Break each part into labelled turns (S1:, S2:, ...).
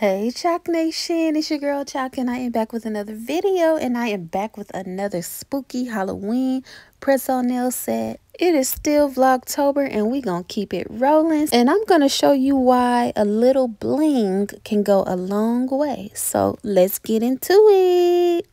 S1: Hey Choc Nation, it's your girl Choc and I am back with another video, and I am back with another spooky Halloween press-on nail set. It is still Vlogtober and we gonna keep it rolling, and I'm gonna show you why a little bling can go a long way. So let's get into it.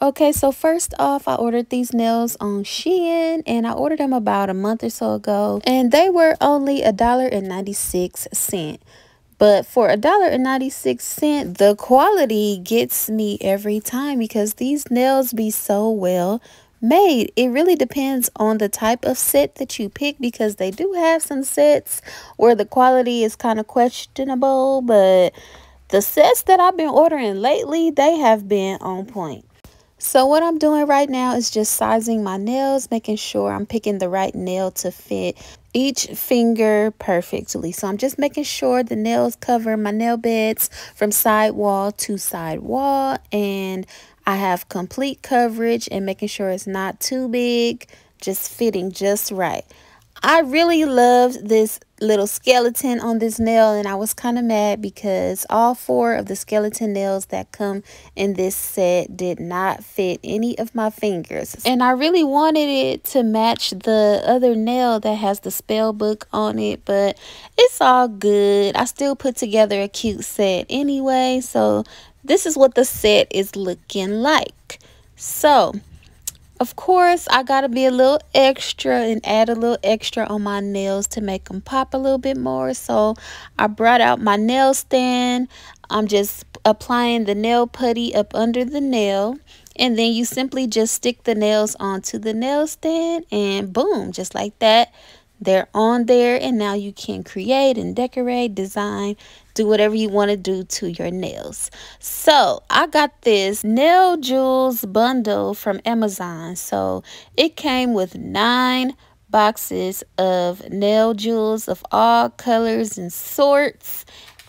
S1: Okay, so first off, I ordered these nails on Shein, and I ordered them about a month or so ago, and they were only $1.96. But for $1.96, the quality gets me every time because these nails be so well made. It really depends on the type of set that you pick, because they do have some sets where the quality is kind of questionable, but the sets that I've been ordering lately, they have been on point. So what I'm doing right now is just sizing my nails, making sure I'm picking the right nail to fit each finger perfectly. So I'm just making sure the nails cover my nail beds from side wall to side wall, and I have complete coverage, and making sure it's not too big, just fitting just right. I really loved this little skeleton on this nail, and I was kind of mad because all 4 of the skeleton nails that come in this set did not fit any of my fingers, and I really wanted it to match the other nail that has the spell book on it, but it's all good. I still put together a cute set anyway, so this is what the set is looking like. So of course, I gotta be a little extra and add a little extra on my nails to make them pop a little bit more. So I brought out my nail stand. I'm just applying the nail putty up under the nail, and then you simply just stick the nails onto the nail stand, and boom, just like that, they're on there. And now you can create and decorate, design, do whatever you want to do to your nails. So I got this nail jewels bundle from Amazon. So it came with 9 boxes of nail jewels of all colors and sorts,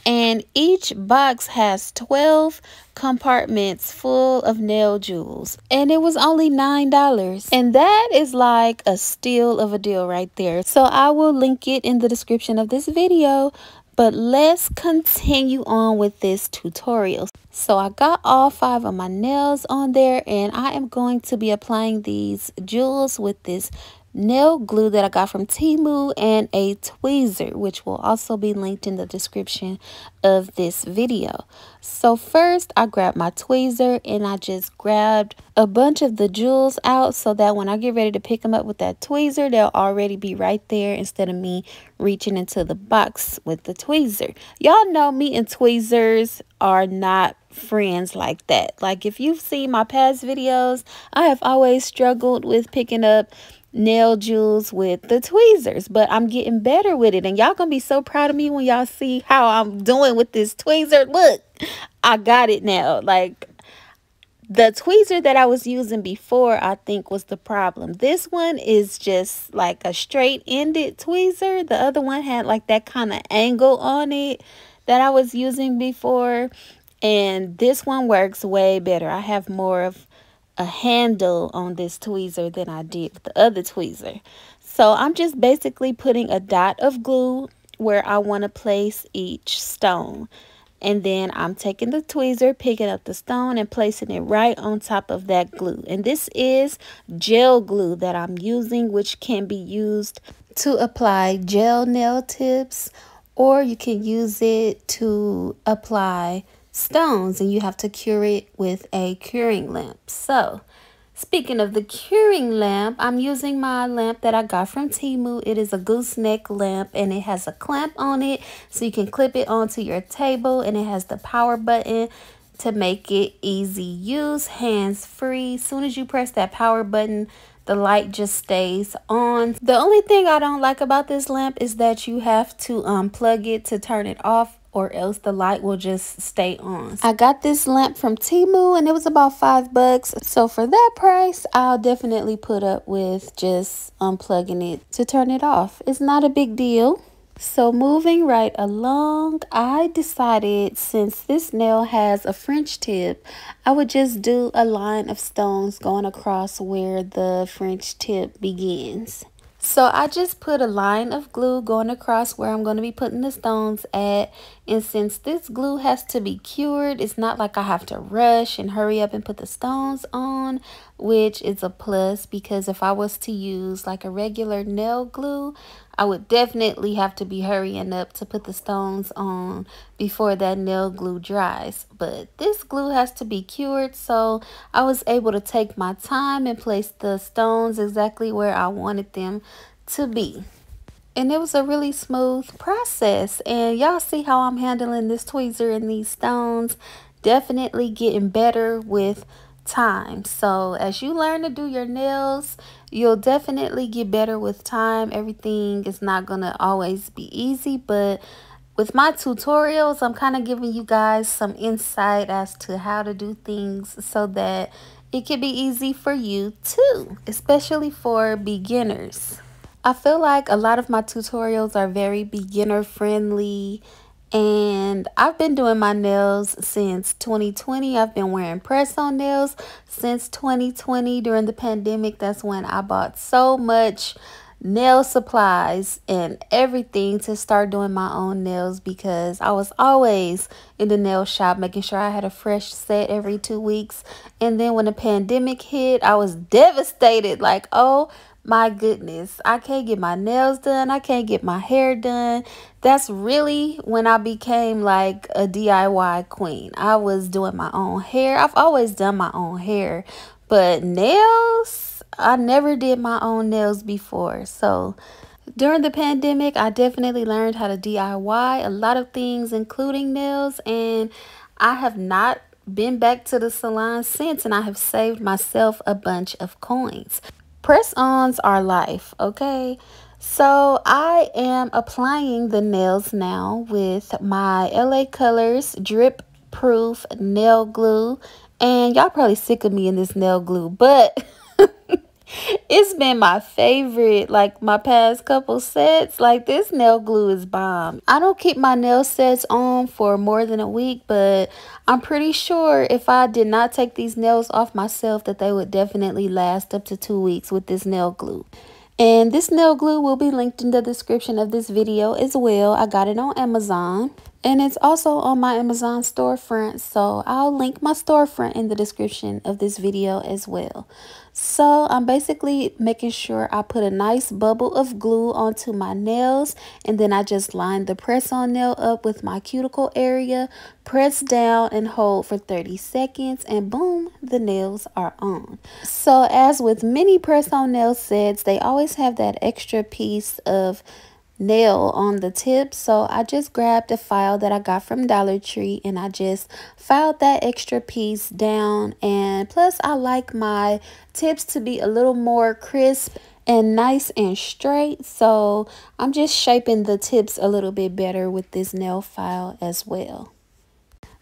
S1: and each box has 12 compartments full of nail jewels, and it was only $9, and that is like a steal of a deal right there. So I will link it in the description of this video, but let's continue on with this tutorial. So I got all 5 of my nails on there, and I am going to be applying these jewels with this nail glue that I got from Temu and a tweezer, which will also be linked in the description of this video. So first I grabbed my tweezer and I just grabbed a bunch of the jewels out, so that when I get ready to pick them up with that tweezer, they'll already be right there instead of me reaching into the box with the tweezer. Y'all know me and tweezers are not friends like that. Like, if you've seen my past videos, I have always struggled with picking up nail jewels with the tweezers, but I'm getting better with it, and y'all gonna be so proud of me when y'all see how I'm doing with this tweezer. Look, I got it now. Like, the tweezer that I was using before, I think, was the problem. This one is just like a straight ended tweezer. The other one had like that kind of angle on it that I was using before, and this one works way better. I have more of a handle on this tweezer than I did with the other tweezer. So I'm just basically putting a dot of glue where I want to place each stone, and then I'm taking the tweezer, picking up the stone, and placing it right on top of that glue. And this is gel glue that I'm using, which can be used to apply gel nail tips, or you can use it to apply stones, and you have to cure it with a curing lamp. So speaking of the curing lamp, I'm using my lamp that I got from Temu. It is a gooseneck lamp, and it has a clamp on it so you can clip it onto your table, and it has the power button to make it easy use, hands free. As soon as you press that power button, the light just stays on. The only thing I don't like about this lamp is that you have to unplug it to turn it off, or else the light will just stay on. I got this lamp from Temu, and it was about $5. So for that price, I'll definitely put up with just unplugging it to turn it off. It's not a big deal. So moving right along, I decided since this nail has a French tip, I would just do a line of stones going across where the French tip begins. So I just put a line of glue going across where I'm going to be putting the stones at. And since this glue has to be cured, it's not like I have to rush and hurry up and put the stones on, which is a plus because if I was to use like a regular nail glue, I would definitely have to be hurrying up to put the stones on before that nail glue dries. But this glue has to be cured, so I was able to take my time and place the stones exactly where I wanted them to be. And it was a really smooth process. And y'all see how I'm handling this tweezer and these stones. Definitely getting better with time. So as you learn to do your nails, you'll definitely get better with time. Everything is not going to always be easy, but with my tutorials, I'm kind of giving you guys some insight as to how to do things so that it can be easy for you too, especially for beginners. I feel like a lot of my tutorials are very beginner friendly, and I've been doing my nails since 2020. I've been wearing press-on nails since 2020 during the pandemic. That's when I bought so much nail supplies and everything to start doing my own nails because I was always in the nail shop making sure I had a fresh set every 2 weeks. And then when the pandemic hit, I was devastated, like, oh my goodness, I can't get my nails done, I can't get my hair done. That's really when I became like a DIY queen. I was doing my own hair. I've always done my own hair, but nails, I never did my own nails before. So during the pandemic, I definitely learned how to DIY a lot of things, including nails, and I have not been back to the salon since, and I have saved myself a bunch of coins. Press-ons are life, okay? So I am applying the nails now with my LA Colors drip proof nail glue. And y'all probably sick of me in this nail glue, but it's been my favorite, like my past couple sets. Like this nail glue is bomb. I don't keep my nail sets on for more than a week, but I'm pretty sure if I did not take these nails off myself that they would definitely last up to 2 weeks with this nail glue. And this nail glue will be linked in the description of this video as well. I got it on Amazon. And it's also on my Amazon storefront, so I'll link my storefront in the description of this video as well. So I'm basically making sure I put a nice bubble of glue onto my nails, and then I just line the press-on nail up with my cuticle area, press down and hold for 30 seconds, and boom, the nails are on. So as with many press-on nail sets, they always have that extra piece of nail on the tip, so I just grabbed a file that I got from Dollar Tree and I just filed that extra piece down. And plus I like my tips to be a little more crisp and nice and straight, so I'm just shaping the tips a little bit better with this nail file as well.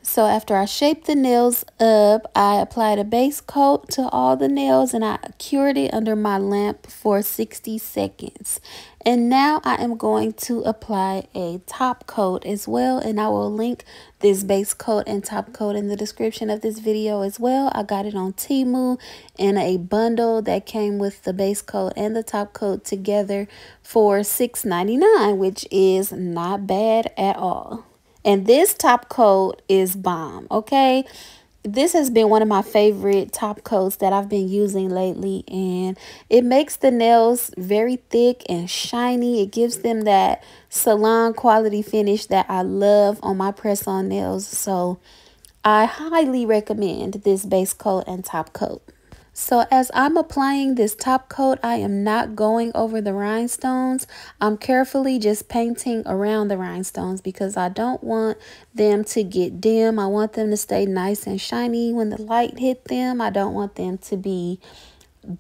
S1: So after I shaped the nails up, I applied a base coat to all the nails and I cured it under my lamp for 60 seconds. And now I am going to apply a top coat as well, and I will link this base coat and top coat in the description of this video as well. I got it on Temu in a bundle that came with the base coat and the top coat together for $6.99, which is not bad at all. And this top coat is bomb, okay? This has been one of my favorite top coats that I've been using lately, and it makes the nails very thick and shiny. It gives them that salon quality finish that I love on my press-on nails. So I highly recommend this base coat and top coat. So as I'm applying this top coat, I am not going over the rhinestones. I'm carefully just painting around the rhinestones because I don't want them to get dim. I want them to stay nice and shiny when the light hit them. I don't want them to be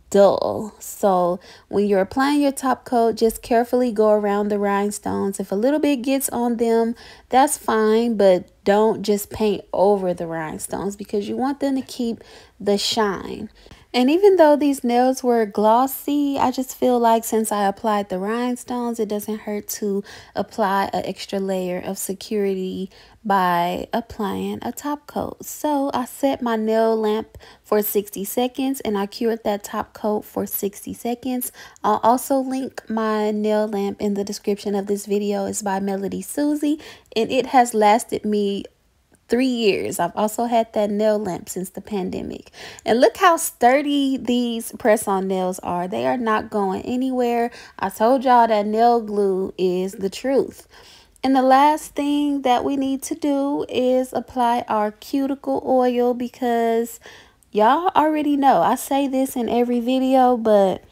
S1: dull. So when you're applying your top coat, just carefully go around the rhinestones. If a little bit gets on them, that's fine, but don't just paint over the rhinestones because you want them to keep the shine. And even though these nails were glossy, I just feel like since I applied the rhinestones, it doesn't hurt to apply an extra layer of security by applying a top coat. So I set my nail lamp for 60 seconds and I cured that top coat for 60 seconds. I'll also link my nail lamp in the description of this video. It's by Melody Susie and it has lasted me 3 years. I've also had that nail lamp since the pandemic. And look how sturdy these press-on nails are. They are not going anywhere. I told y'all that nail glue is the truth. And the last thing that we need to do is apply our cuticle oil because y'all already know. I say this in every video, but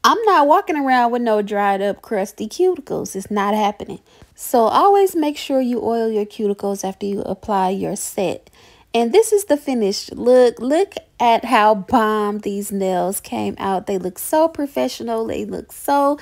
S1: I'm not walking around with no dried up crusty cuticles. It's not happening. So always make sure you oil your cuticles after you apply your set. And this is the finished look. Look at how bomb these nails came out. They look so professional. They look so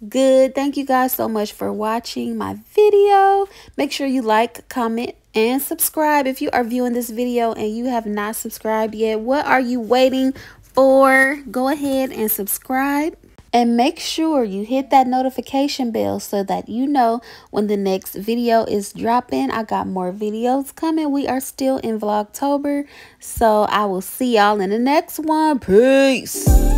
S1: good. Thank you guys so much for watching my video. Make sure you like, comment, and subscribe if you are viewing this video and you have not subscribed yet. What are you waiting for? Go ahead and subscribe. And make sure you hit that notification bell so that you know when the next video is dropping. I got more videos coming. We are still in Vlogtober. So I will see y'all in the next one. Peace.